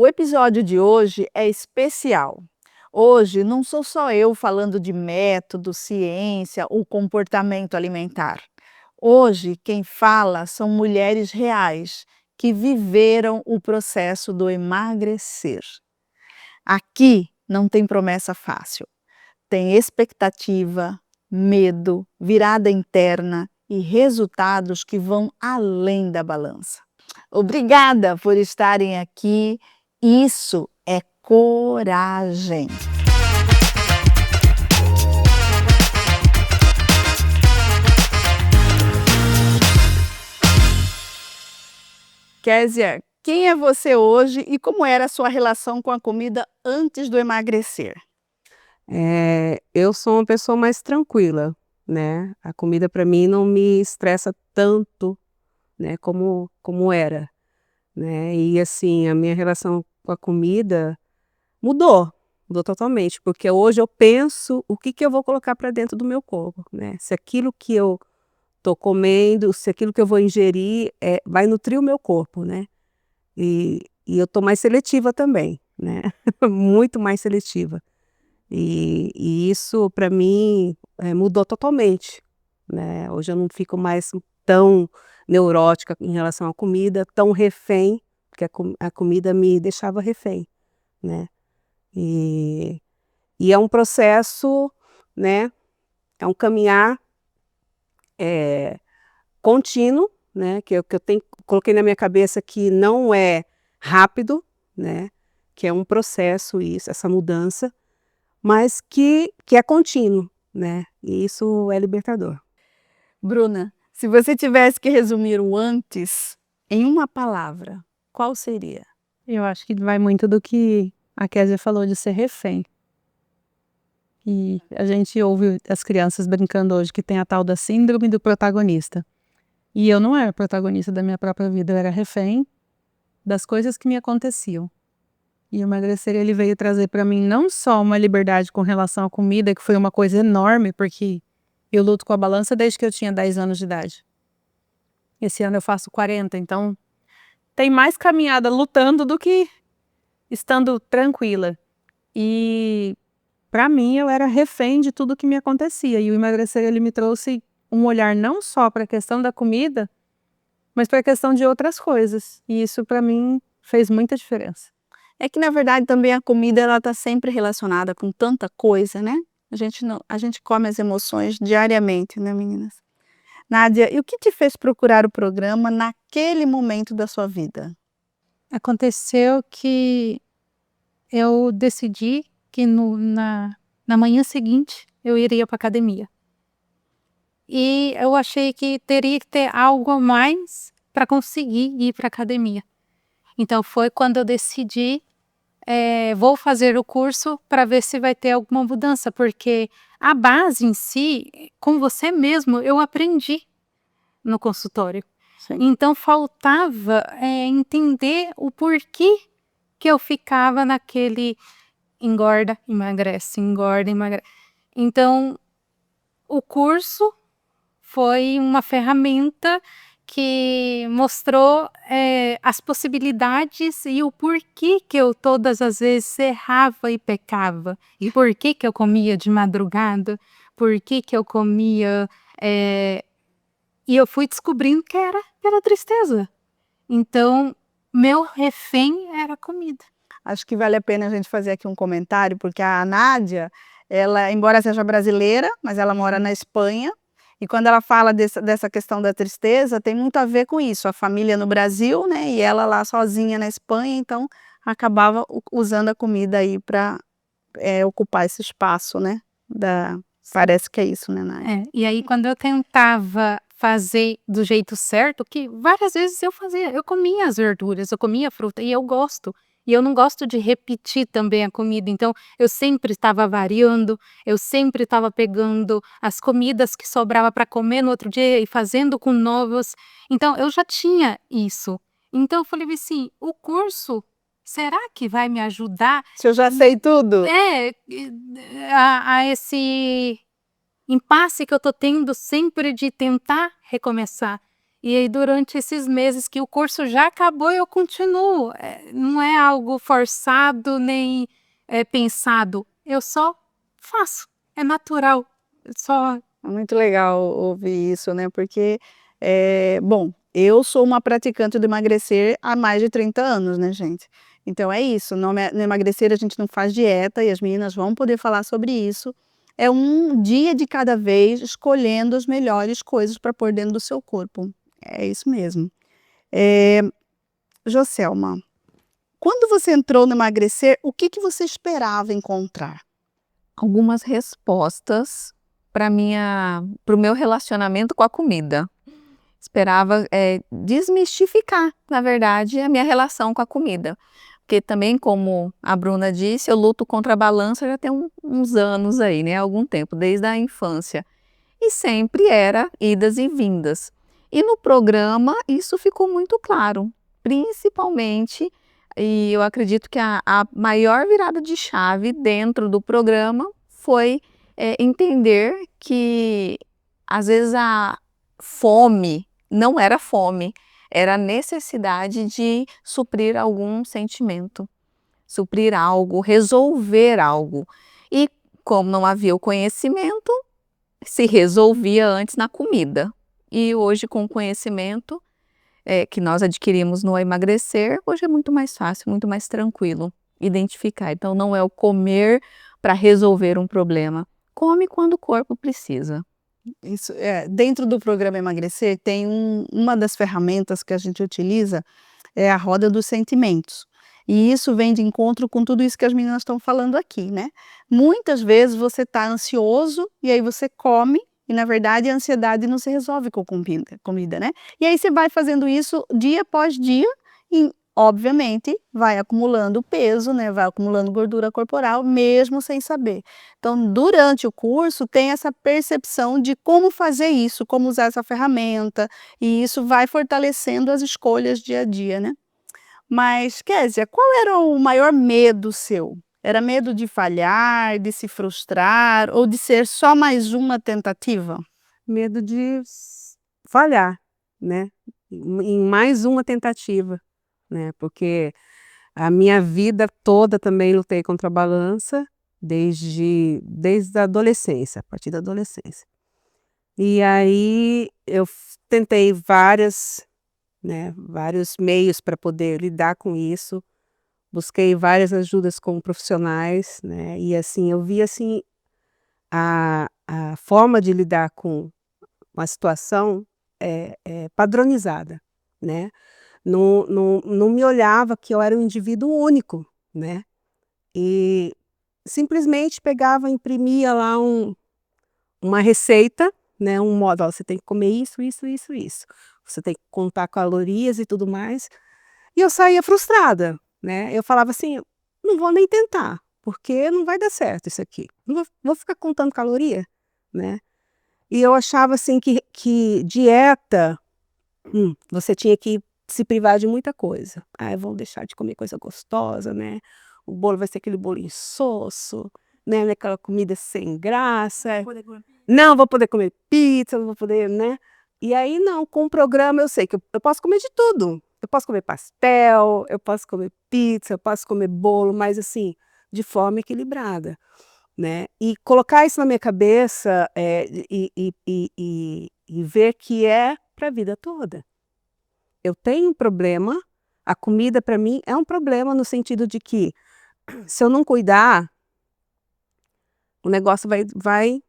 O episódio de hoje é especial. Hoje não sou só eu falando de método, ciência ou comportamento alimentar. Hoje quem fala são mulheres reais que viveram o processo do emagrecer. Aqui não tem promessa fácil. Tem expectativa, medo, virada interna e resultados que vão além da balança. Obrigada por estarem aqui. Isso é coragem. Kézia, quem é você hoje e como era a sua relação com a comida antes do emagrecer? Eu sou uma pessoa mais tranquila, né, a comida para mim não me estressa tanto, né, como era, né, e assim, a minha relação com a comida mudou totalmente, porque hoje eu penso o que que eu vou colocar para dentro do meu corpo, né, se aquilo que eu tô comendo, se aquilo que eu vou ingerir, vai nutrir o meu corpo, né, e eu tô mais seletiva também, né, muito mais seletiva. E isso para mim, mudou totalmente, né, hoje eu não fico mais tão neurótica em relação à comida, tão refém, porque a comida me deixava refém, né. E e é um processo, né, é um caminhar, contínuo, né, que eu tenho coloquei na minha cabeça que não é rápido, né, que é um processo isso, essa mudança, mas que é contínuo, né, e isso é libertador. Bruna, se você tivesse que resumir o antes em uma palavra, qual seria? Eu acho que vai muito do que a Kézia falou de ser refém. E a gente ouve as crianças brincando hoje que tem a tal da síndrome do protagonista. E eu não era protagonista da minha própria vida, eu era refém das coisas que me aconteciam. E o emagrecer ele veio trazer para mim não só uma liberdade com relação à comida, que foi uma coisa enorme, porque eu luto com a balança desde que eu tinha 10 anos de idade. Esse ano eu faço 40, então tem mais caminhada lutando do que estando tranquila. E para mim eu era refém de tudo que me acontecia. E o emagrecer ele me trouxe um olhar não só para a questão da comida, mas para a questão de outras coisas. E isso para mim fez muita diferença. É que na verdade também a comida ela está sempre relacionada com tanta coisa, né? A gente come as emoções diariamente, né, meninas? Nádia, e o que te fez procurar o programa naquele momento da sua vida? Aconteceu que eu decidi que na manhã seguinte eu iria para academia. E eu achei que teria que ter algo a mais para conseguir ir para academia. Então foi quando eu decidi, vou fazer o curso para ver se vai ter alguma mudança, porque a base em si, com você mesmo, eu aprendi no consultório. Sim. Então faltava entender o porquê que eu ficava naquele engorda, emagrece, engorda, emagrece. Então o curso foi uma ferramenta que mostrou as possibilidades e o porquê que eu todas as vezes errava e pecava. E por que eu comia de madrugada, por que eu comia... E eu fui descobrindo que era tristeza. Então, meu refém era a comida. Acho que vale a pena a gente fazer aqui um comentário, porque a Nádia, ela, embora seja brasileira, mas ela mora na Espanha, e quando ela fala dessa questão da tristeza, tem muito a ver com isso, a família no Brasil, né, e ela lá sozinha na Espanha, então acabava usando a comida aí para ocupar esse espaço, né, parece que é isso, né, Nádia? E aí quando eu tentava fazer do jeito certo, que várias vezes eu fazia, eu comia as verduras, eu comia a fruta, e eu gosto. E eu não gosto de repetir também a comida, então eu sempre estava variando, eu sempre estava pegando as comidas que sobrava para comer no outro dia e fazendo com novos. Então eu já tinha isso. Então eu falei assim, o curso, será que vai me ajudar? Se eu já sei tudo? A esse impasse que eu tô tendo sempre de tentar recomeçar. E aí, durante esses meses que o curso já acabou, eu continuo. Não é algo forçado nem pensado. Eu só faço. É natural. Só. É muito legal ouvir isso, né? Porque, bom, eu sou uma praticante do emagrecer há mais de 30 anos, né, gente? Então é isso, no emagrecer a gente não faz dieta e as meninas vão poder falar sobre isso. É um dia de cada vez escolhendo as melhores coisas para pôr dentro do seu corpo. É isso mesmo. Eh, Joselma, quando você entrou no emagrecer, o que que você esperava encontrar? Algumas respostas para o meu relacionamento com a comida. Esperava desmistificar, na verdade, a minha relação com a comida. Porque também, como a Bruna disse, eu luto contra a balança já tem uns anos aí, né? Algum tempo, desde a infância. E sempre era idas e vindas. E no programa isso ficou muito claro, principalmente, e eu acredito que a maior virada de chave dentro do programa foi entender que às vezes a fome não era fome, era a necessidade de suprir algum sentimento, suprir algo, resolver algo. E como não havia o conhecimento, se resolvia antes na comida. E hoje, com o conhecimento que nós adquirimos no emagrecer, hoje é muito mais fácil, muito mais tranquilo identificar. Então, não é o comer para resolver um problema. Come quando o corpo precisa. Isso, dentro do programa Emagrecer, tem uma das ferramentas que a gente utiliza, é a roda dos sentimentos. E isso vem de encontro com tudo isso que as meninas estão falando aqui, né? Muitas vezes você está ansioso e aí você come e, na verdade, a ansiedade não se resolve com comida, né? E aí você vai fazendo isso dia após dia e, obviamente, vai acumulando peso, né? Vai acumulando gordura corporal, mesmo sem saber. Então, durante o curso, tem essa percepção de como fazer isso, como usar essa ferramenta, e isso vai fortalecendo as escolhas dia a dia, né? Mas, Késia, qual era o maior medo seu? Era medo de falhar, de se frustrar ou de ser só mais uma tentativa? Medo de falhar, né? Em mais uma tentativa, né? Porque a minha vida toda também lutei contra a balança, desde a adolescência, a partir da adolescência. E aí eu tentei vários meios para poder lidar com isso, busquei várias ajudas com profissionais, né? E assim, eu vi assim, a forma de lidar com uma situação padronizada, né? Não me olhava que eu era um indivíduo único, né? E simplesmente pegava, imprimia lá uma receita, né? Um modo, ó, você tem que comer isso, isso, isso, isso. Você tem que contar calorias e tudo mais. E eu saía frustrada, né? Eu falava assim, não vou nem tentar, porque não vai dar certo isso aqui. Não vou ficar contando caloria, né? E eu achava assim que dieta, você tinha que se privar de muita coisa. Ah, eu vou deixar de comer coisa gostosa, né? O bolo vai ser aquele bolo insosso, né? Aquela comida sem graça. Não vou poder comer pizza, não vou poder, né? E aí não, com o programa eu sei que eu posso comer de tudo. Eu posso comer pastel, eu posso comer pizza, eu posso comer bolo, mas assim, de forma equilibrada, né? E colocar isso na minha cabeça e ver que é para a vida toda. Eu tenho um problema, a comida para mim é um problema no sentido de que se eu não cuidar, o negócio vai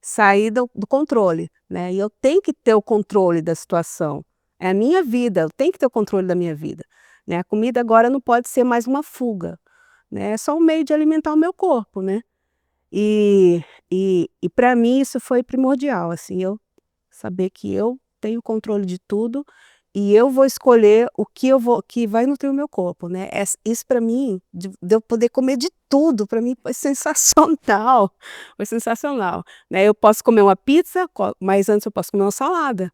sair do controle, né? E eu tenho que ter o controle da situação. É a minha vida, eu tenho que ter o controle da minha vida, né? A comida agora não pode ser mais uma fuga, né? É só um meio de alimentar o meu corpo, né? E para mim isso foi primordial, assim, eu saber que eu tenho controle de tudo e eu vou escolher o que vai nutrir o meu corpo, né? Isso para mim, de eu poder comer de tudo, para mim foi sensacional, né? Eu posso comer uma pizza, mas antes eu posso comer uma salada,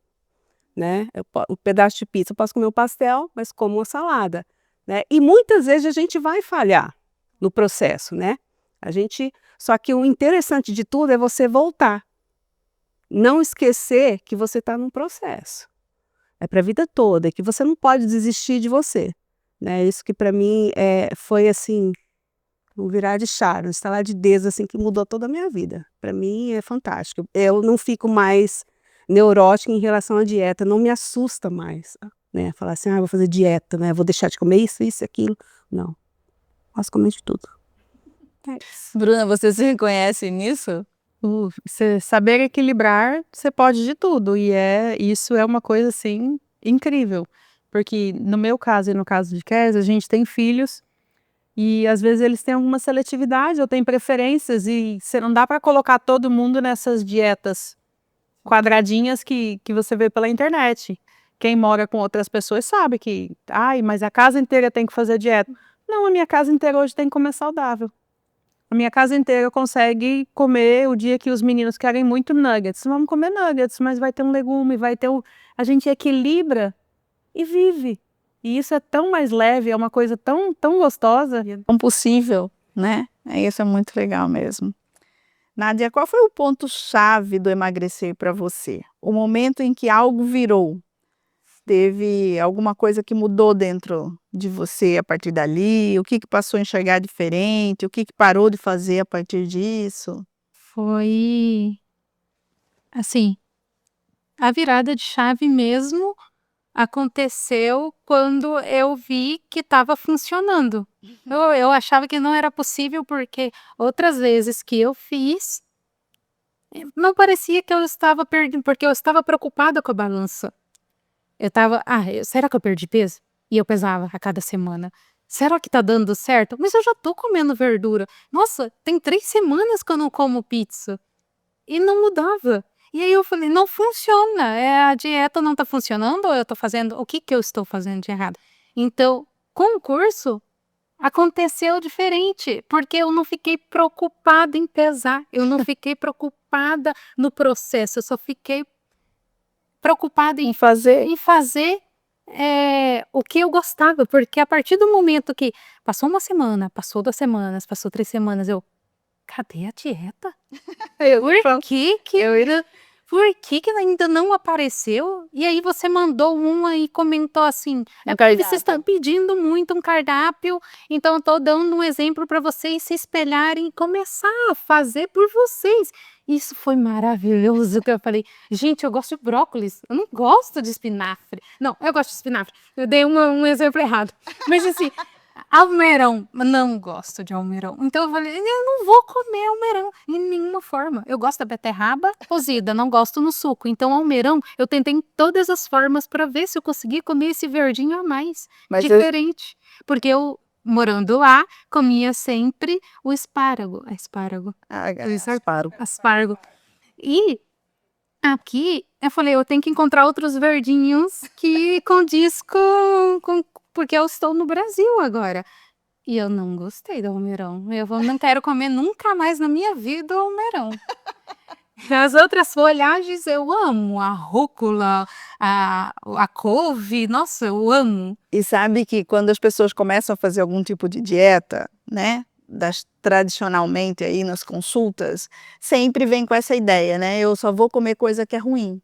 né? Um pedaço de pizza, eu posso comer um pastel, mas como uma salada, né? E muitas vezes a gente vai falhar no processo, né? Só que o interessante de tudo é você voltar. Não esquecer que você está num processo. é para a vida toda, que você não pode desistir de você, né? Isso que para mim foi assim, um virar de chave, um estalar de dedos assim que mudou toda a minha vida. Para mim é fantástico. Eu não fico mais neurótica em relação à dieta, não me assusta mais, né? Falar assim, vou fazer dieta, né? Vou deixar de comer isso, isso, aquilo. Não, posso comer de tudo. Bruna, você se reconhece nisso? Você saber equilibrar, você pode de tudo. E isso é uma coisa, assim, incrível. Porque no meu caso e no caso de Kes, a gente tem filhos e às vezes eles têm alguma seletividade ou têm preferências e você não dá para colocar todo mundo nessas dietas quadradinhas que você vê pela internet. Quem mora com outras pessoas sabe que, mas a casa inteira tem que fazer dieta. Não, a minha casa inteira hoje tem que comer saudável. A minha casa inteira consegue comer o dia que os meninos querem muito nuggets. Vamos comer nuggets, mas vai ter um legume, a gente equilibra e vive. E isso é tão mais leve, é uma coisa tão, tão gostosa. Tão possível, né? Isso é muito legal mesmo. Nádia, qual foi o ponto-chave do emagrecer para você? O momento em que algo virou? Teve alguma coisa que mudou dentro de você a partir dali? O que passou a enxergar diferente? O que parou de fazer a partir disso? Foi, assim, a virada de chave mesmo aconteceu quando eu vi que estava funcionando. Eu achava que não era possível porque outras vezes que eu fiz, não parecia que eu estava perdendo, porque eu estava preocupada com a balança. Eu estava, será que eu perdi peso? E eu pesava a cada semana. Será que tá dando certo? Mas eu já tô comendo verdura. Nossa, tem 3 semanas que eu não como pizza. E não mudava. E aí eu falei, não funciona. A dieta não tá funcionando ou eu tô fazendo... O que eu estou fazendo de errado? Então, com o curso, aconteceu diferente. Porque eu não fiquei preocupada em pesar. Eu não fiquei preocupada no processo. Eu só fiquei preocupada em fazer o que eu gostava, porque a partir do momento que passou uma semana, passou 2 semanas, passou 3 semanas, cadê a dieta? Por que ainda não apareceu? E aí você mandou uma e comentou assim, porque você está pedindo muito um cardápio, então eu tô dando um exemplo para vocês se espelharem e começar a fazer por vocês. Isso foi maravilhoso, que eu falei, gente, eu gosto de brócolis, eu não gosto de espinafre. Não, eu gosto de espinafre, eu dei um exemplo errado. Mas assim, almeirão, não gosto de almeirão. Então eu falei, eu não vou comer almeirão de nenhuma forma. Eu gosto da beterraba cozida, não gosto no suco. Então almeirão, eu tentei em todas as formas para ver se eu conseguia comer esse verdinho a mais, diferente. Porque eu, morando lá, comia sempre o espárrago. Aspargo. E aqui, eu falei, eu tenho que encontrar outros verdinhos que condiz com porque eu estou no Brasil agora. E eu não gostei do almeirão. Não quero comer nunca mais na minha vida o almeirão. As outras folhagens eu amo, a rúcula, a couve, nossa, eu amo. E sabe que quando as pessoas começam a fazer algum tipo de dieta, né? Tradicionalmente aí nas consultas, sempre vem com essa ideia, né? Eu só vou comer coisa que é ruim.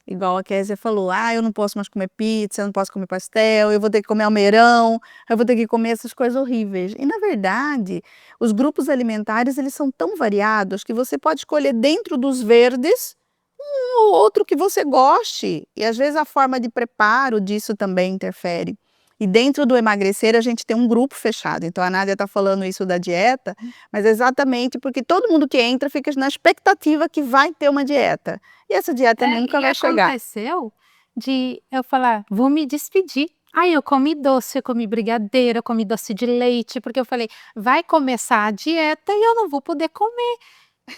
Igual a Kézia falou, eu não posso mais comer pizza, eu não posso comer pastel, eu vou ter que comer almeirão, eu vou ter que comer essas coisas horríveis. E na verdade, os grupos alimentares, eles são tão variados que você pode escolher dentro dos verdes um ou outro que você goste. E às vezes a forma de preparo disso também interfere. E dentro do emagrecer a gente tem um grupo fechado. Então a Nádia está falando isso da dieta, mas é exatamente porque todo mundo que entra fica na expectativa que vai ter uma dieta. E essa dieta nunca vai chegar. Aconteceu de eu falar, vou me despedir. Aí eu comi doce, eu comi brigadeiro, eu comi doce de leite, porque eu falei, vai começar a dieta e eu não vou poder comer.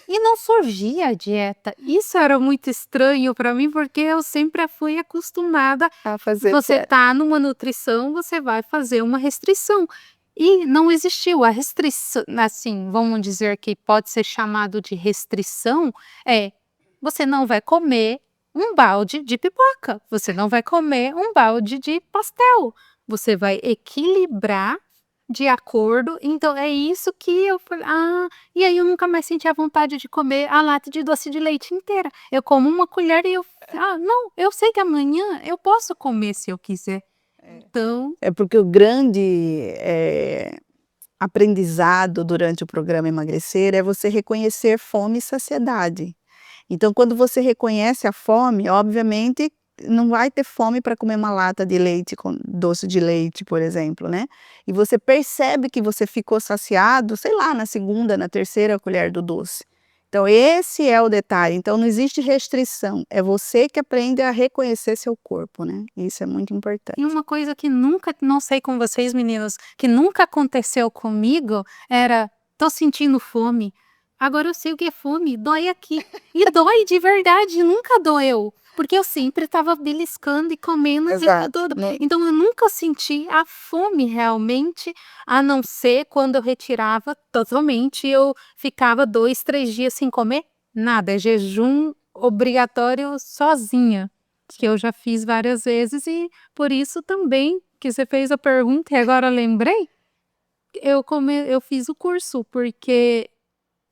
E não surgia a dieta. Isso era muito estranho para mim, porque eu sempre fui acostumada a fazer. Você tá numa nutrição, você vai fazer uma restrição. E não existiu a restrição, assim, vamos dizer que pode ser chamado de restrição, você não vai comer um balde de pipoca, você não vai comer um balde de pastel. Você vai equilibrar de acordo. Então é isso que eu falei, e aí eu nunca mais senti a vontade de comer a lata de doce de leite inteira. Eu como uma colher e não, eu sei que amanhã eu posso comer se eu quiser. Então, É porque o grande aprendizado durante o programa Emagrecer é você reconhecer fome e saciedade. Então, quando você reconhece a fome, obviamente não vai ter fome para comer uma lata de leite com doce de leite, por exemplo, né? E você percebe que você ficou saciado, sei lá, na segunda, na terceira colher do doce. Então, esse é o detalhe. Então, não existe restrição. É você que aprende a reconhecer seu corpo, né? Isso é muito importante. e uma coisa que nunca, não sei com vocês meninos, que nunca aconteceu comigo era, tô sentindo fome. Agora eu sei o que é fome, dói aqui. E dói de verdade, nunca doeu. Porque eu sempre estava beliscando e comendo o tempo Exato, todo. né? Então eu nunca senti a fome realmente, a não ser quando eu retirava totalmente. Eu ficava 2, 3 dias sem comer nada. É jejum obrigatório sozinha, que eu já fiz várias vezes e por isso também que você fez a pergunta e agora eu lembrei, eu fiz o curso porque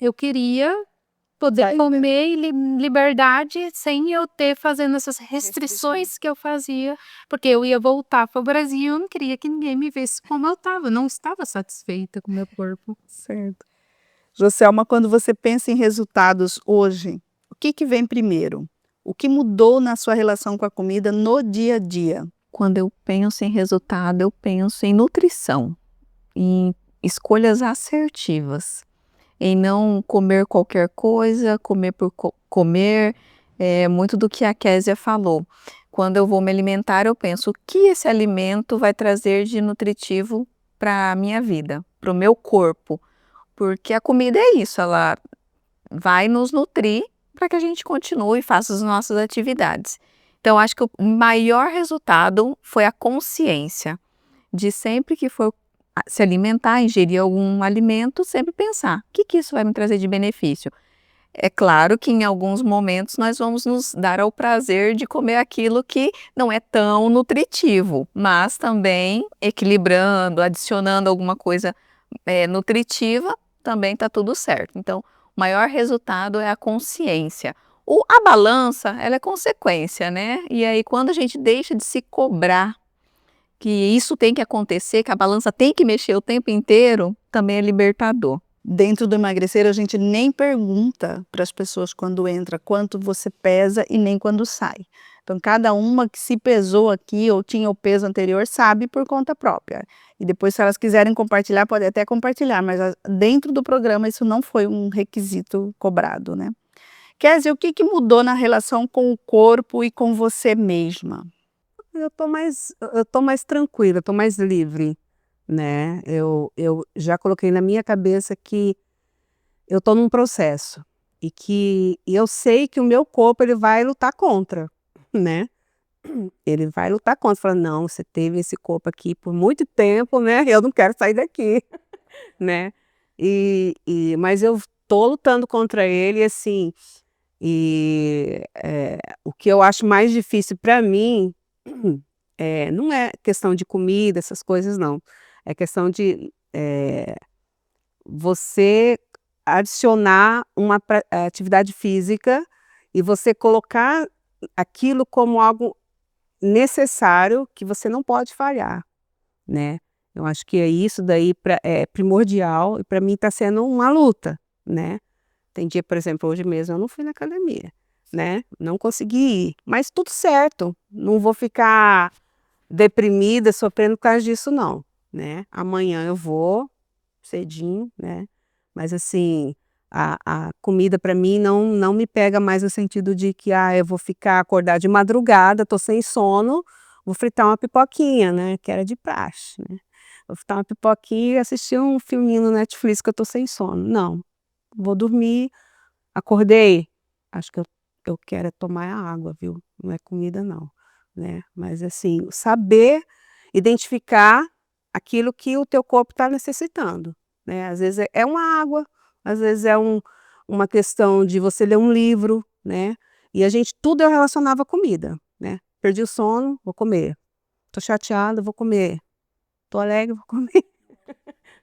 eu queria poder Saída. comer em liberdade sem eu ter fazendo essas restrições que eu fazia, porque eu ia voltar para o Brasil e eu não queria que ninguém me visse como eu estava, não estava satisfeita com o meu corpo. Certo. Joselma, quando você pensa em resultados hoje, o que vem primeiro? O que mudou na sua relação com a comida no dia a dia? Quando eu penso em resultado, eu penso em nutrição, em escolhas assertivas, em não comer qualquer coisa, comer por comer, muito do que a Késia falou. Quando eu vou me alimentar, eu penso o que esse alimento vai trazer de nutritivo para a minha vida, para o meu corpo, porque a comida é isso, ela vai nos nutrir para que a gente continue e faça as nossas atividades. Então, acho que o maior resultado foi a consciência de sempre que for se alimentar, ingerir algum alimento, sempre pensar, o que isso vai me trazer de benefício? É claro que em alguns momentos nós vamos nos dar ao prazer de comer aquilo que não é tão nutritivo, mas também equilibrando, adicionando alguma coisa nutritiva, também está tudo certo. Então, o maior resultado é a consciência. A balança, ela é consequência, né? E aí, quando a gente deixa de se cobrar que isso tem que acontecer, que a balança tem que mexer o tempo inteiro, também é libertador. Dentro do emagrecer, a gente nem pergunta para as pessoas quando entra quanto você pesa e nem quando sai. Então, cada uma que se pesou aqui ou tinha o peso anterior sabe por conta própria. E depois, se elas quiserem compartilhar, podem até compartilhar, mas dentro do programa isso não foi um requisito cobrado, né? Kézia, o que mudou na relação com o corpo e com você mesma? Eu tô mais tranquila, tô mais livre, né? Eu já coloquei na minha cabeça que eu tô num processo e eu sei que o meu corpo ele vai lutar contra, né? Ele vai lutar contra, fala, não, você teve esse corpo aqui por muito tempo, né? Eu não quero sair daqui, né? Mas eu tô lutando contra ele, assim, o que eu acho mais difícil para mim não é questão de comida, essas coisas não. É questão de você adicionar uma atividade física e você colocar aquilo como algo necessário que você não pode falhar, né? Eu acho que isso daí é primordial e para mim está sendo uma luta, né? Tem dia, por exemplo, hoje mesmo eu não fui na academia, né? Não consegui ir, mas tudo certo, não vou ficar deprimida, sofrendo por causa disso não, né? Amanhã eu vou cedinho, né? Mas assim, a comida para mim não me pega mais no sentido de que eu vou ficar acordada de madrugada, tô sem sono, vou fritar uma pipoquinha, né? Que era de praxe, né? Vou fritar uma pipoquinha e assistir um filminho no Netflix que eu tô sem sono. Não, vou dormir, acordei, acho que eu quero é tomar a água, viu? Não é comida não, né? Mas assim, saber identificar aquilo que o teu corpo está necessitando, né? Às vezes é uma água, às vezes é uma questão de você ler um livro, né? E a gente, tudo eu relacionava à comida, né? Perdi o sono, vou comer. Tô chateada, vou comer. Tô alegre, vou comer.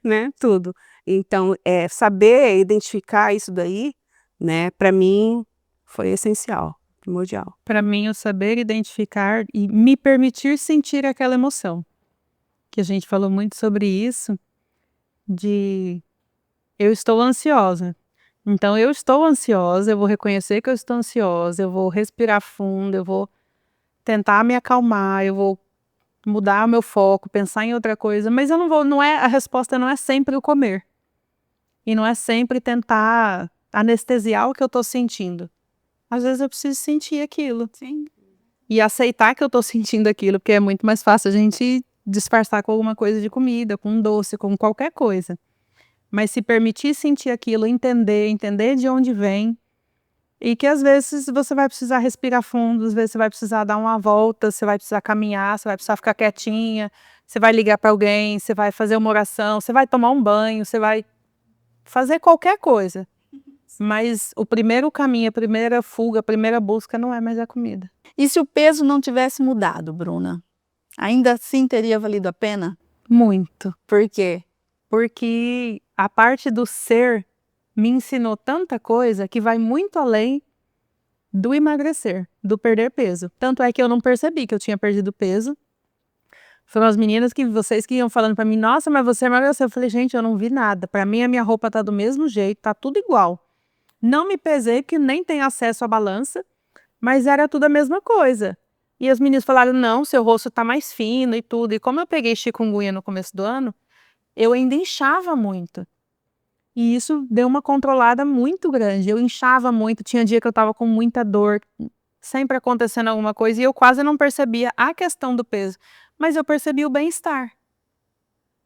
né, tudo. Então, saber identificar isso daí, né, para mim foi essencial, primordial. Para mim, o saber identificar e me permitir sentir aquela emoção. Que a gente falou muito sobre isso, de eu estou ansiosa. Então, eu estou ansiosa, eu vou reconhecer que eu estou ansiosa, eu vou respirar fundo, eu vou tentar me acalmar, eu vou mudar o meu foco, pensar em outra coisa, mas eu não vou, a resposta não é sempre o comer. E não é sempre tentar anestesiar o que eu estou sentindo. Às vezes eu preciso sentir aquilo. Sim. E aceitar que eu estou sentindo aquilo, porque é muito mais fácil a gente disfarçar com alguma coisa de comida, com um doce, com qualquer coisa. Mas se permitir sentir aquilo, entender de onde vem, e que às vezes você vai precisar respirar fundo, às vezes você vai precisar dar uma volta, você vai precisar caminhar, você vai precisar ficar quietinha, você vai ligar para alguém, você vai fazer uma oração, você vai tomar um banho, você vai fazer qualquer coisa. Mas o primeiro caminho, a primeira fuga, a primeira busca não é mais a comida. E se o peso não tivesse mudado, Bruna? Ainda assim teria valido a pena? Muito. Por quê? Porque a parte do ser me ensinou tanta coisa que vai muito além do emagrecer, do perder peso. Tanto é que eu não percebi que eu tinha perdido peso. Foram as meninas vocês que iam falando pra mim, nossa, mas você emagreceu. Eu falei, gente, eu não vi nada. Pra mim, a minha roupa tá do mesmo jeito, tá tudo igual. Não me pesei, porque nem tenho acesso à balança, mas era tudo a mesma coisa. E as meninas falaram, não, seu rosto tá mais fino e tudo. E como eu peguei chikungunya no começo do ano, eu ainda inchava muito. E isso deu uma controlada muito grande. Eu inchava muito, tinha dia que eu tava com muita dor, sempre acontecendo alguma coisa, e eu quase não percebia a questão do peso. Mas eu percebi o bem-estar.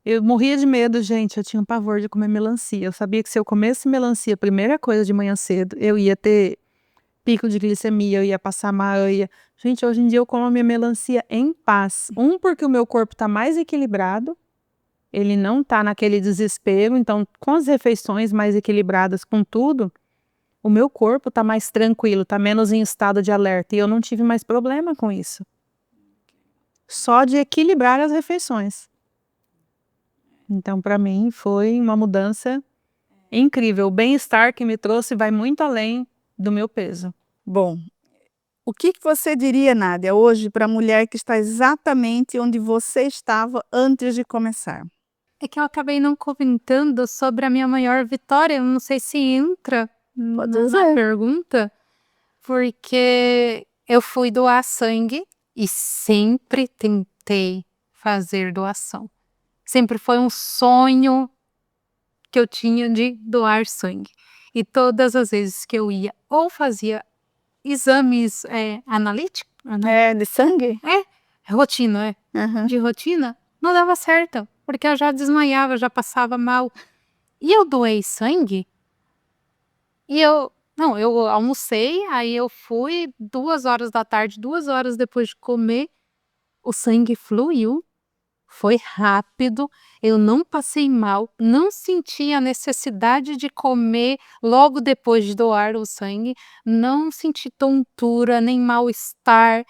Eu morria de medo, gente, eu tinha um pavor de comer melancia. Eu sabia que se eu comesse melancia, a primeira coisa de manhã cedo, eu ia ter pico de glicemia, eu ia passar mal, Gente, hoje em dia eu como a minha melancia em paz. Porque o meu corpo tá mais equilibrado, ele não tá naquele desespero, então com as refeições mais equilibradas, com tudo, o meu corpo tá mais tranquilo, tá menos em estado de alerta, e eu não tive mais problema com isso. Só de equilibrar as refeições. Então, para mim, foi uma mudança incrível. O bem-estar que me trouxe vai muito além do meu peso. Bom, o que você diria, Nádia, hoje para a mulher que está exatamente onde você estava antes de começar? É que eu acabei não comentando sobre a minha maior vitória. Eu não sei se entra Pode na dizer. pergunta, porque eu fui doar sangue e sempre tentei fazer doação. Sempre foi um sonho que eu tinha de doar sangue. E todas as vezes que eu ia ou fazia exames analíticos, De sangue? rotina, Aham. de rotina, não dava certo, porque eu já desmaiava, já passava mal. E eu doei sangue, e eu almocei, aí eu fui 2 horas da tarde, 2 horas depois de comer, o sangue fluiu, foi rápido, eu não passei mal, não senti a necessidade de comer logo depois de doar o sangue, não senti tontura, nem mal-estar.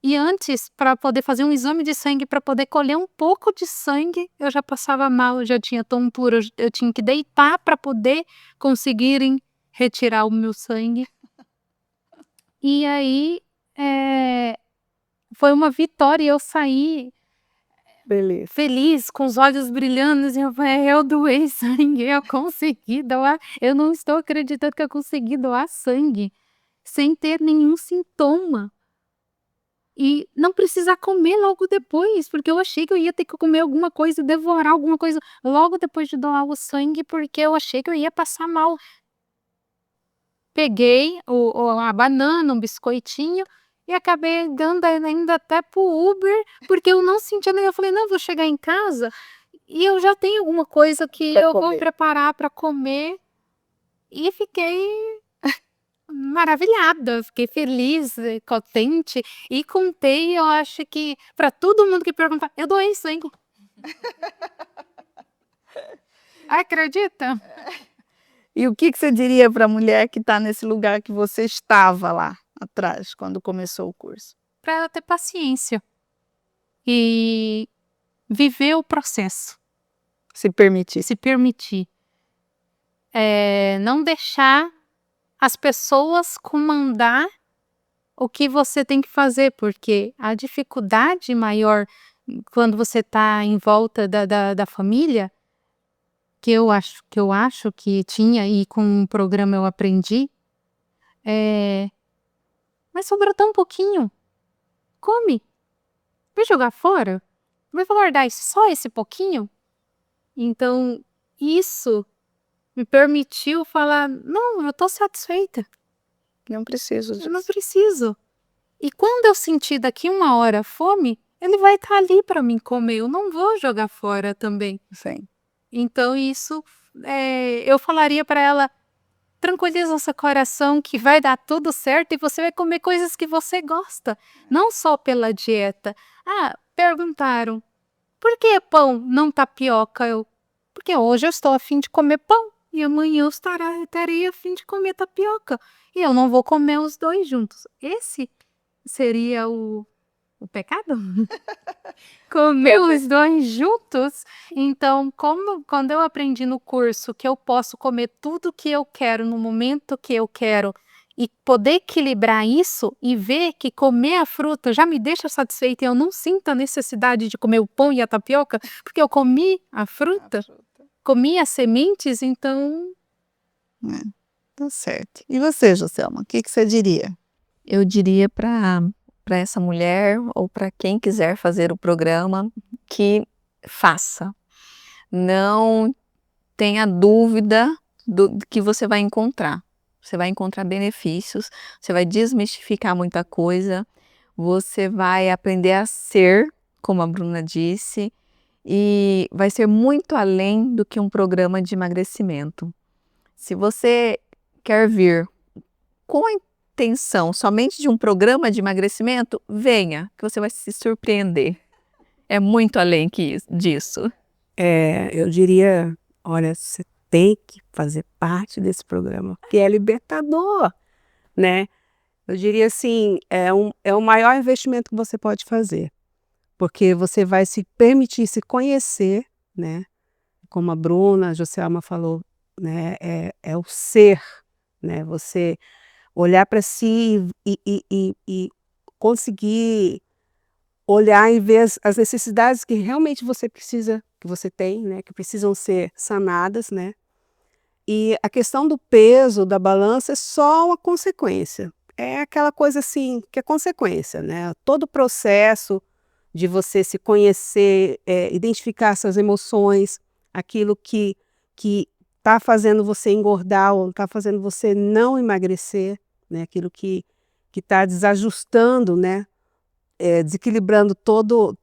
E antes, para poder fazer um exame de sangue, para poder colher um pouco de sangue, eu já passava mal, eu já tinha tontura, eu tinha que deitar para poder conseguirem retirar o meu sangue. E aí, foi uma vitória, eu saí Beleza. feliz, com os olhos brilhando, assim, eu falei, eu doei sangue, eu consegui doar, eu não estou acreditando que eu consegui doar sangue, sem ter nenhum sintoma. E não precisar comer logo depois, porque eu achei que eu ia ter que comer alguma coisa, devorar alguma coisa logo depois de doar o sangue, porque eu achei que eu ia passar mal. Peguei a banana, um biscoitinho, e acabei dando ainda até pro Uber, porque eu não sentia nem. Eu falei, não, eu vou chegar em casa e eu já tenho alguma coisa que Pra eu vou comer. preparar para comer. E fiquei maravilhada, fiquei feliz, contente, e contei, eu acho que para todo mundo que perguntar, eu doei sangue. Acredita? E o que você diria para a mulher que está nesse lugar que você estava lá atrás, quando começou o curso? Para ela ter paciência e viver o processo. Se permitir. Se permitir. Não deixar as pessoas comandar o que você tem que fazer, porque a dificuldade maior quando você está em volta da família, que eu acho que tinha e com o programa eu aprendi, mas sobrou tão pouquinho, come, vai jogar fora, vai guardar só esse pouquinho? Então isso me permitiu falar, não, eu estou satisfeita. Não preciso Eu não preciso. E quando eu sentir daqui 1 hora fome, ele vai estar ali para mim comer. Eu não vou jogar fora também. Sim. Então isso, eu falaria para ela, tranquiliza o seu coração que vai dar tudo certo e você vai comer coisas que você gosta. Não só pela dieta. Perguntaram, por que pão, não tapioca? Porque hoje eu estou a fim de comer pão. E amanhã eu estarei a fim de comer tapioca. E eu não vou comer os dois juntos. Esse seria o pecado? Comer os dois juntos? Então, quando eu aprendi no curso que eu posso comer tudo que eu quero no momento que eu quero e poder equilibrar isso e ver que comer a fruta já me deixa satisfeita e eu não sinto a necessidade de comer o pão e a tapioca, porque eu comi a fruta. Comi as sementes, então... Tá certo. E você, Joselma, o que você diria? Eu diria para essa mulher ou para quem quiser fazer o programa que faça. Não tenha dúvida do que você vai encontrar. Você vai encontrar benefícios, você vai desmistificar muita coisa, você vai aprender a ser, como a Bruna disse, e vai ser muito além do que um programa de emagrecimento. Se você quer vir com a intenção somente de um programa de emagrecimento, venha, que você vai se surpreender. É muito além disso. Eu diria, olha, você tem que fazer parte desse programa, porque é libertador, né? Eu diria assim, é o maior investimento que você pode fazer, porque você vai se permitir se conhecer, né? Como a Bruna, a Joselma falou, né? É o ser, né? Você olhar para si e conseguir olhar e ver as necessidades que realmente você precisa, que você tem, né? Que precisam ser sanadas, né? E a questão do peso, da balança, é só uma consequência. É aquela coisa assim, que é consequência, né? Todo o processo de você se conhecer, identificar suas emoções, aquilo que está fazendo você engordar ou está fazendo você não emagrecer, né? Aquilo que está desajustando, né? Desequilibrando todo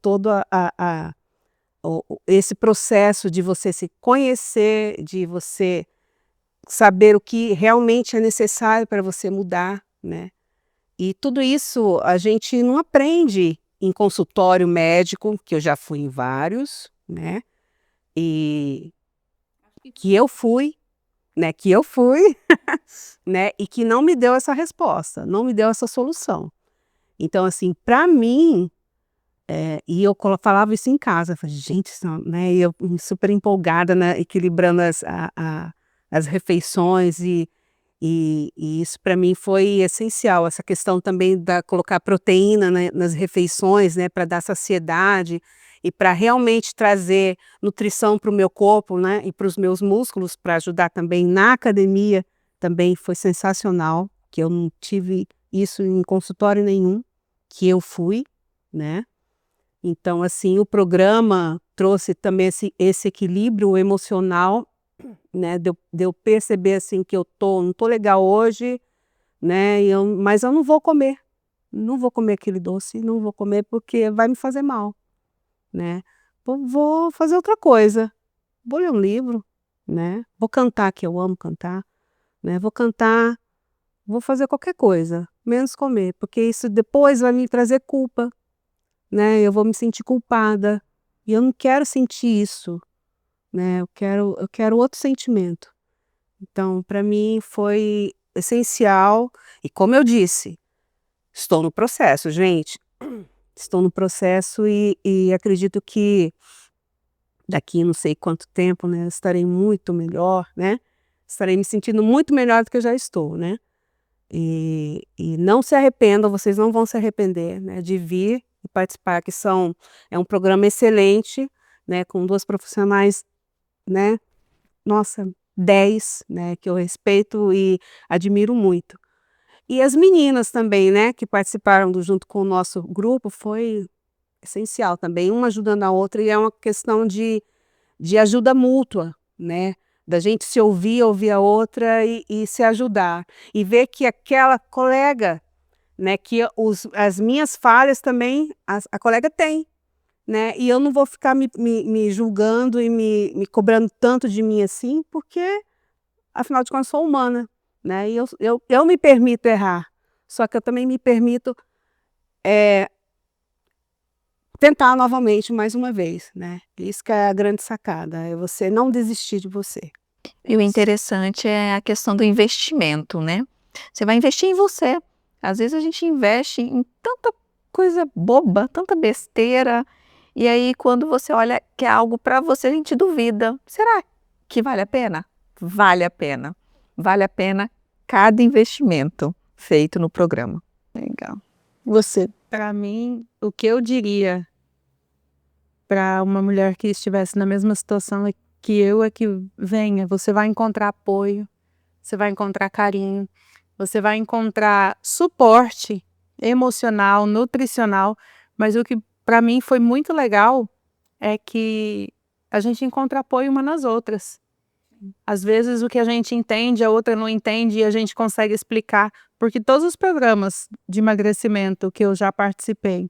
esse processo de você se conhecer, de você saber o que realmente é necessário para você mudar, né? E tudo isso a gente não aprende em consultório médico, que eu já fui em vários, né? E que eu fui, né? Né? E que não me deu essa resposta, não me deu essa solução. Então, assim, para mim, e eu falava isso em casa, eu falei, gente, né? E eu super empolgada, né? Equilibrando as refeições e isso para mim foi essencial, essa questão também da colocar proteína, né, nas refeições, né, para dar saciedade e para realmente trazer nutrição para o meu corpo, né, e para os meus músculos, para ajudar também na academia, também foi sensacional, que eu não tive isso em consultório nenhum, que eu fui, né. Então, assim, o programa trouxe também esse equilíbrio emocional, né, de eu perceber assim que não tô legal hoje, né, mas eu não vou comer aquele doce, não vou comer porque vai me fazer mal, né, vou fazer outra coisa, vou ler um livro, né, vou cantar, que eu amo cantar, né, vou fazer qualquer coisa, menos comer, porque isso depois vai me trazer culpa, né, eu vou me sentir culpada, e eu não quero sentir isso, né, eu quero outro sentimento. Então, para mim foi essencial e como eu disse, estou no processo, gente. Estou no processo e acredito que daqui não sei quanto tempo, né, estarei muito melhor, né? Estarei me sentindo muito melhor do que eu já estou, né? E não se arrependam, vocês não vão se arrepender, né, de vir e participar, que é um programa excelente, né, com 2 profissionais, né, nossa, 10, né, que eu respeito e admiro muito. E as meninas também, né, que participaram junto com o nosso grupo, foi essencial também, uma ajudando a outra, e é uma questão de ajuda mútua, né, da gente se ouvir a outra e se ajudar. E ver que aquela colega, né, que as minhas falhas também, a colega tem, né, e eu não vou ficar me julgando e me cobrando tanto de mim assim, porque, afinal de contas, sou humana, né, e eu me permito errar, só que eu também me permito tentar novamente mais uma vez, né, isso que é a grande sacada, é você não desistir de você. E o interessante é a questão do investimento, né? Você vai investir em você. Às vezes a gente investe em tanta coisa boba, tanta besteira, e aí quando você olha que é algo para você, a gente duvida. Será que vale a pena? Vale a pena. Vale a pena cada investimento feito no programa. Legal. Você, para mim, o que eu diria para uma mulher que estivesse na mesma situação é que venha, você vai encontrar apoio, você vai encontrar carinho, você vai encontrar suporte emocional, nutricional, mas o que para mim foi muito legal é que a gente encontra apoio uma nas outras. Às vezes o que a gente entende, a outra não entende e a gente consegue explicar, porque todos os programas de emagrecimento que eu já participei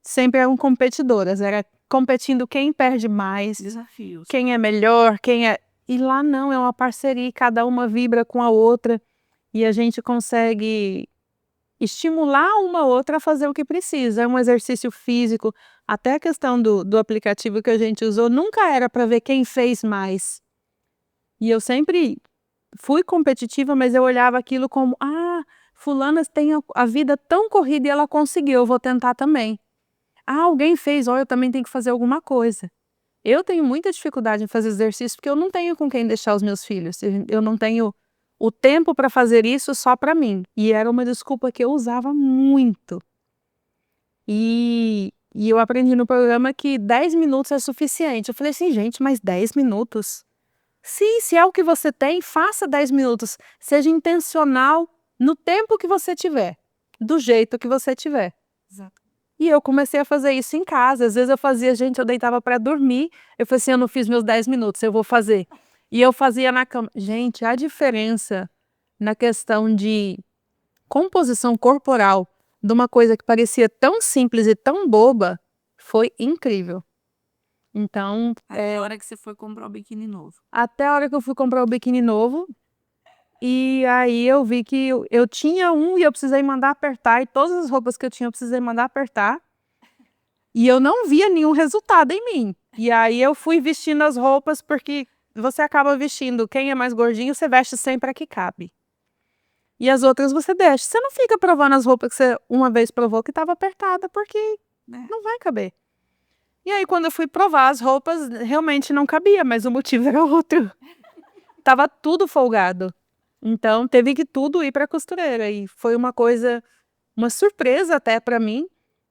sempre eram competidoras, era competindo quem perde mais, Desafios. quem é melhor, E lá não, é uma parceria, cada uma vibra com a outra e a gente consegue estimular uma outra a fazer o que precisa. É um exercício físico, até a questão do aplicativo que a gente usou nunca era para ver quem fez mais. E eu sempre fui competitiva, mas eu olhava aquilo como, fulana tem a vida tão corrida e ela conseguiu, eu vou tentar também. Alguém fez, eu também tenho que fazer alguma coisa. Eu tenho muita dificuldade em fazer exercício porque eu não tenho com quem deixar os meus filhos. Eu não tenho o tempo para fazer isso só para mim. E era uma desculpa que eu usava muito. E eu aprendi no programa que 10 minutos é suficiente. Eu falei assim, gente, mas 10 minutos? Sim, se é o que você tem, faça 10 minutos. Seja intencional no tempo que você tiver, do jeito que você tiver. Exato. E eu comecei a fazer isso em casa. Às vezes eu fazia, eu deitava para dormir. Eu falei assim, eu não fiz meus 10 minutos, eu vou fazer. E eu fazia na cama. Gente, a diferença na questão de composição corporal de uma coisa que parecia tão simples e tão boba foi incrível. Então, Até a hora que você foi comprar o biquíni novo. Até a hora que eu fui comprar o biquíni novo, e aí eu vi que eu tinha um e eu precisei mandar apertar, e todas as roupas que eu tinha eu precisei mandar apertar, e eu não via nenhum resultado em mim. E aí eu fui vestindo as roupas, porque você acaba vestindo, quem é mais gordinho, você veste sempre a que cabe. E as outras você deixa. Você não fica provando as roupas que você uma vez provou que estava apertada, porque não vai caber. E aí quando eu fui provar as roupas, realmente não cabia, mas o motivo era outro. Tava tudo folgado. Então teve que tudo ir para a costureira. E foi uma surpresa até para mim,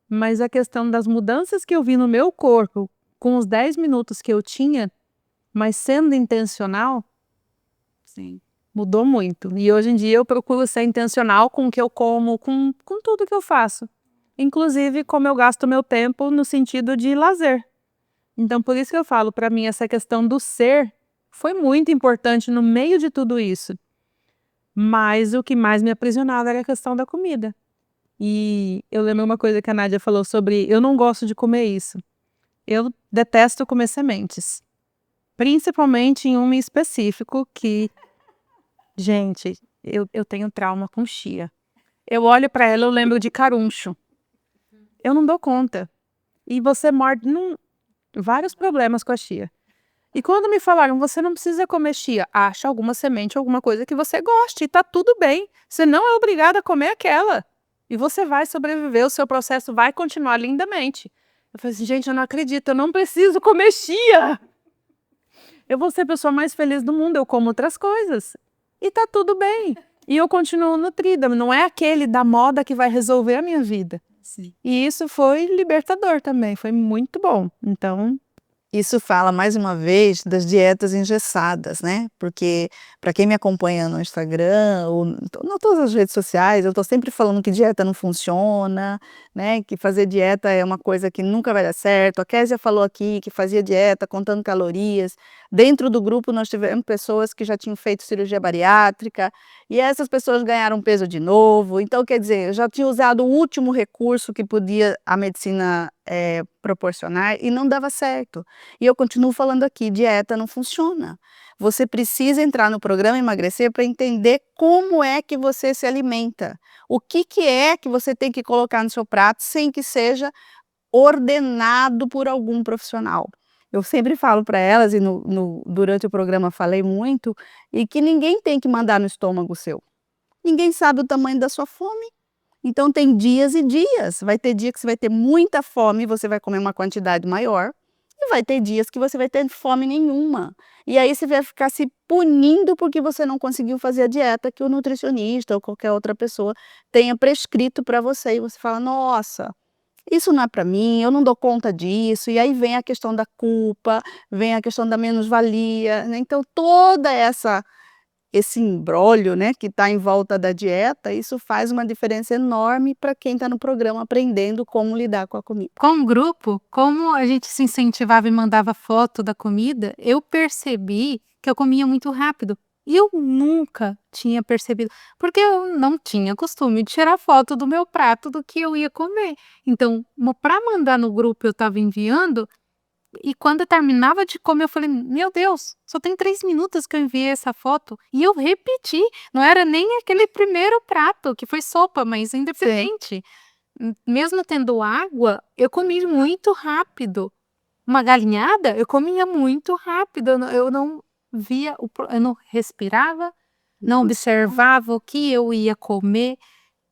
mas a questão das mudanças que eu vi no meu corpo, com os 10 minutos que eu tinha, mas sendo intencional, Sim. mudou muito. E hoje em dia eu procuro ser intencional com o que eu como, com tudo que eu faço. Inclusive como eu gasto meu tempo no sentido de lazer. Então por isso que eu falo, para mim essa questão do ser foi muito importante no meio de tudo isso. Mas o que mais me aprisionava era a questão da comida. E eu lembro uma coisa que a Nádia falou sobre, eu não gosto de comer isso. Eu detesto comer sementes. Principalmente em uma em específico que... Gente, eu tenho trauma com chia. Eu olho para ela, eu lembro de caruncho. Eu não dou conta. E você morde... vários problemas com a chia. E quando me falaram, você não precisa comer chia, acha alguma semente, alguma coisa que você goste, e tá tudo bem. Você não é obrigada a comer aquela. E você vai sobreviver, o seu processo vai continuar lindamente. Eu falei assim, gente, eu não acredito, eu não preciso comer chia. Eu vou ser a pessoa mais feliz do mundo, eu como outras coisas. E tá tudo bem. E eu continuo nutrida, não é aquele da moda que vai resolver a minha vida. Sim. E isso foi libertador também, foi muito bom. Então, Isso fala mais uma vez das dietas engessadas, né? Porque para quem me acompanha no Instagram ou em todas as redes sociais, eu estou sempre falando que dieta não funciona, né? Que fazer dieta é uma coisa que nunca vai dar certo. A Késia falou aqui que fazia dieta contando calorias. Dentro do grupo nós tivemos pessoas que já tinham feito cirurgia bariátrica e essas pessoas ganharam peso de novo. Então, quer dizer, eu já tinha usado o último recurso que podia a medicina proporcionar e não dava certo. E eu continuo falando aqui, dieta não funciona. Você precisa entrar no programa Emagrecer para entender como é que você se alimenta. O que é que você tem que colocar no seu prato sem que seja ordenado por algum profissional. Eu sempre falo para elas, e durante o programa falei muito, e que ninguém tem que mandar no estômago seu. Ninguém sabe o tamanho da sua fome. Então tem dias e dias. Vai ter dia que você vai ter muita fome e você vai comer uma quantidade maior. E vai ter dias que você vai ter fome nenhuma. E aí você vai ficar se punindo porque você não conseguiu fazer a dieta que o nutricionista ou qualquer outra pessoa tenha prescrito para você. E você fala, nossa, isso não é para mim, eu não dou conta disso. E aí vem a questão da culpa, vem a questão da menos-valia, né? Então toda esse imbróglio, né, que está em volta da dieta, isso faz uma diferença enorme para quem está no programa aprendendo como lidar com a comida. Com o grupo, como a gente se incentivava e mandava foto da comida, eu percebi que eu comia muito rápido. E eu nunca tinha percebido, porque eu não tinha costume de tirar foto do meu prato do que eu ia comer. Então, para mandar no grupo, eu estava enviando, e quando eu terminava de comer, eu falei, meu Deus, só tem 3 minutos que eu enviei essa foto. E eu repeti, não era nem aquele primeiro prato, que foi sopa, mas independente. Mesmo tendo água, eu comi muito rápido. Uma galinhada, eu comia muito rápido. Eu não via, eu não respirava, não observava o que eu ia comer.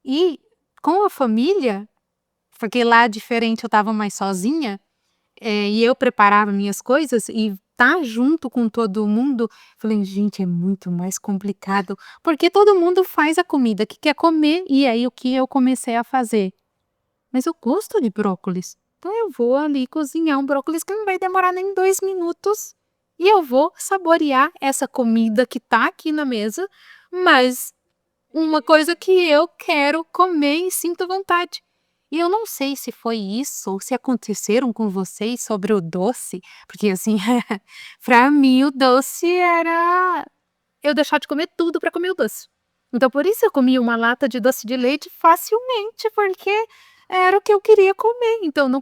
E com a família, porque lá é diferente, eu estava mais sozinha, e eu preparava minhas coisas e tá junto com todo mundo, falei, gente, é muito mais complicado, porque todo mundo faz a comida que quer comer, e aí o que eu comecei a fazer? Mas eu gosto de brócolis, então eu vou ali cozinhar um brócolis que não vai demorar nem 2 minutos, e eu vou saborear essa comida que tá aqui na mesa, mas uma coisa que eu quero comer e sinto vontade. E eu não sei se foi isso ou se aconteceram com vocês sobre o doce, porque assim, pra mim o doce era eu deixar de comer tudo pra comer o doce. Então por isso eu comia uma lata de doce de leite facilmente, porque era o que eu queria comer. Então não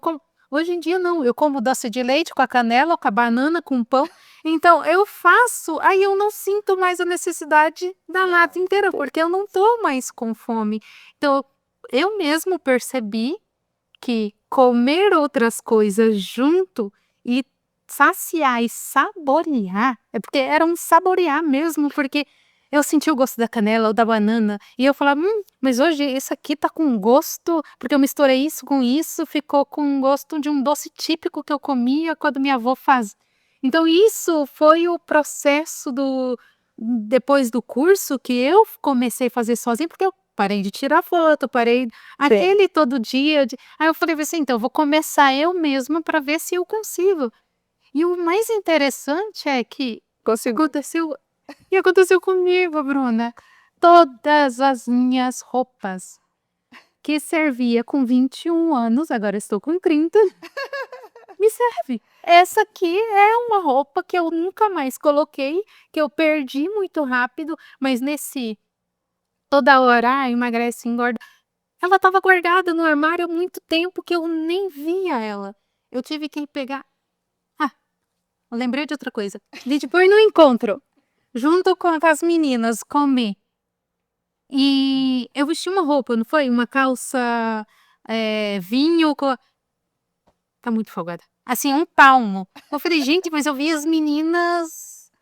hoje em dia não, eu como doce de leite com a canela, com a banana, com o pão. Então eu faço, aí eu não sinto mais a necessidade da lata inteira, porque eu não tô mais com fome. Então eu mesmo percebi que comer outras coisas junto e saciar e saborear, é porque era um saborear mesmo, porque eu senti o gosto da canela ou da banana e eu falava, mas hoje isso aqui tá com gosto, porque eu misturei isso com isso, ficou com gosto de um doce típico que eu comia quando minha avó faz. Então isso foi o processo depois do curso que eu comecei a fazer sozinha, porque eu parei de tirar foto, parei aquele todo dia. Aí eu falei assim, então eu vou começar eu mesma para ver se eu consigo. E o mais interessante é que aconteceu comigo, Bruna. Todas as minhas roupas que servia com 21 anos, agora estou com 30, me serve. Essa aqui é uma roupa que eu nunca mais coloquei, que eu perdi muito rápido, mas toda hora, emagrece, engorda. Ela estava guardada no armário há muito tempo que eu nem via ela. Eu tive que pegar. Eu lembrei de outra coisa. Depois no encontro, junto com as meninas, comer. E eu vesti uma roupa, não foi? Uma calça vinho com. Tá muito folgada. Assim, um palmo. Eu falei, gente, mas eu vi as meninas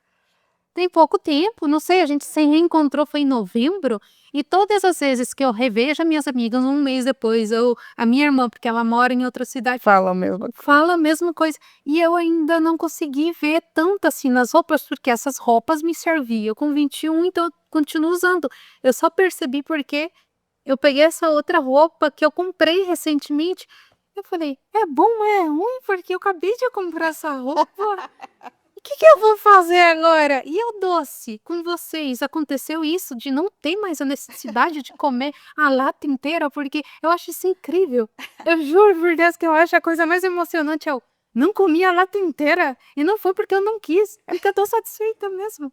tem pouco tempo, não sei, a gente se reencontrou foi em novembro, e todas as vezes que eu revejo as minhas amigas um mês depois, ou a minha irmã, porque ela mora em outra cidade, Fala mesmo. fala a mesma coisa. E eu ainda não consegui ver tanto assim nas roupas, porque essas roupas me serviam com 21, então eu continuo usando. Eu só percebi porque eu peguei essa outra roupa que eu comprei recentemente. Eu falei, é bom, é ruim, porque eu acabei de comprar essa roupa. O que eu vou fazer agora? E o doce? Com vocês, aconteceu isso de não ter mais a necessidade de comer a lata inteira? Porque eu acho isso incrível. Eu juro por Deus que eu acho a coisa mais emocionante. Eu não comi a lata inteira. E não foi porque eu não quis. É porque eu tô satisfeita mesmo.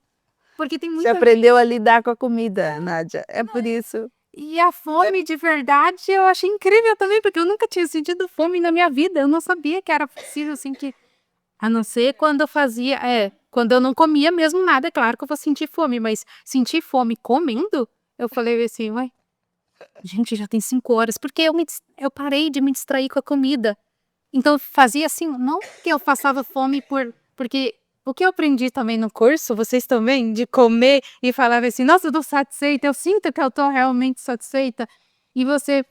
Porque tem Você muita... aprendeu a lidar com a comida, Nádia. É por isso. E a fome de verdade eu achei incrível também, porque eu nunca tinha sentido fome na minha vida. Eu não sabia que era possível assim que... A não ser quando eu fazia, quando eu não comia mesmo nada, é claro que eu vou sentir fome, mas sentir fome comendo, eu falei assim, uai, gente, já tem 5 horas, porque eu parei de me distrair com a comida. Então eu fazia assim, não que eu passava fome porque o que eu aprendi também no curso, vocês também, de comer e falava assim, nossa, eu tô satisfeita, eu sinto que eu tô realmente satisfeita. E você,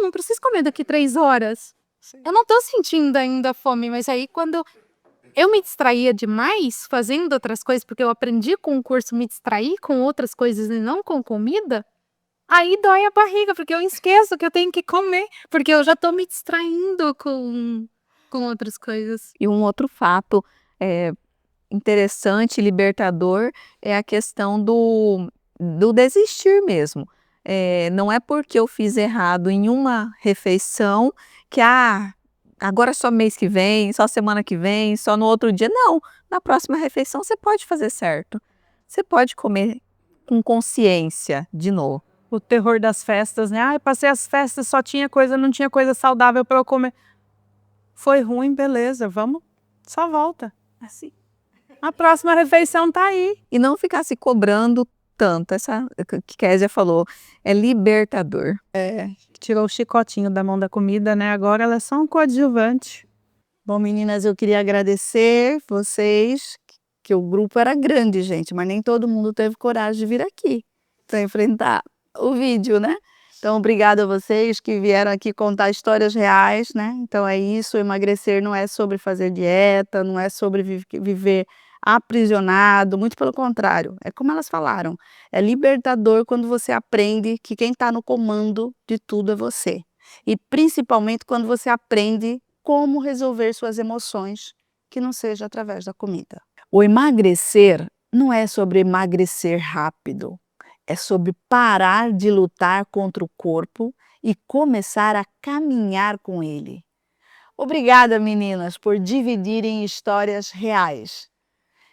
não preciso comer daqui 3 horas. Eu não tô sentindo ainda fome, mas aí quando eu me distraía demais fazendo outras coisas, porque eu aprendi com o curso me distrair com outras coisas e não com comida, aí dói a barriga, porque eu esqueço que eu tenho que comer, porque eu já tô me distraindo com outras coisas. E um outro fato interessante, libertador, é a questão do desistir mesmo. Não é porque eu fiz errado em uma refeição que agora é só mês que vem, só semana que vem, só no outro dia. Não, na próxima refeição você pode fazer certo. Você pode comer com consciência de novo. O terror das festas, né? Ai, passei as festas, só tinha coisa, não tinha coisa saudável para eu comer. Foi ruim, beleza, vamos, só volta. Assim. A próxima refeição tá aí. E não ficar se cobrando tanto. Essa que Kézia falou, é libertador. Tirou o chicotinho da mão da comida, né? Agora ela é só um coadjuvante. Bom, meninas, eu queria agradecer vocês, que o grupo era grande, gente, mas nem todo mundo teve coragem de vir aqui para enfrentar o vídeo, né? Então, obrigada a vocês que vieram aqui contar histórias reais, né? Então, é isso, emagrecer não é sobre fazer dieta, não é sobre viver aprisionado, muito pelo contrário, é como elas falaram, é libertador quando você aprende que quem está no comando de tudo é você. E principalmente quando você aprende como resolver suas emoções, que não seja através da comida. O emagrecer não é sobre emagrecer rápido, é sobre parar de lutar contra o corpo e começar a caminhar com ele. Obrigada, meninas, por dividirem histórias reais.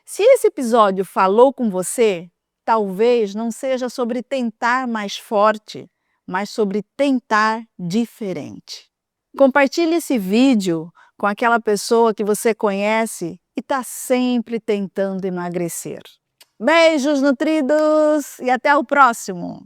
Se esse episódio falou com você, talvez não seja sobre tentar mais forte, mas sobre tentar diferente. Compartilhe esse vídeo com aquela pessoa que você conhece e está sempre tentando emagrecer. Beijos nutridos e até o próximo!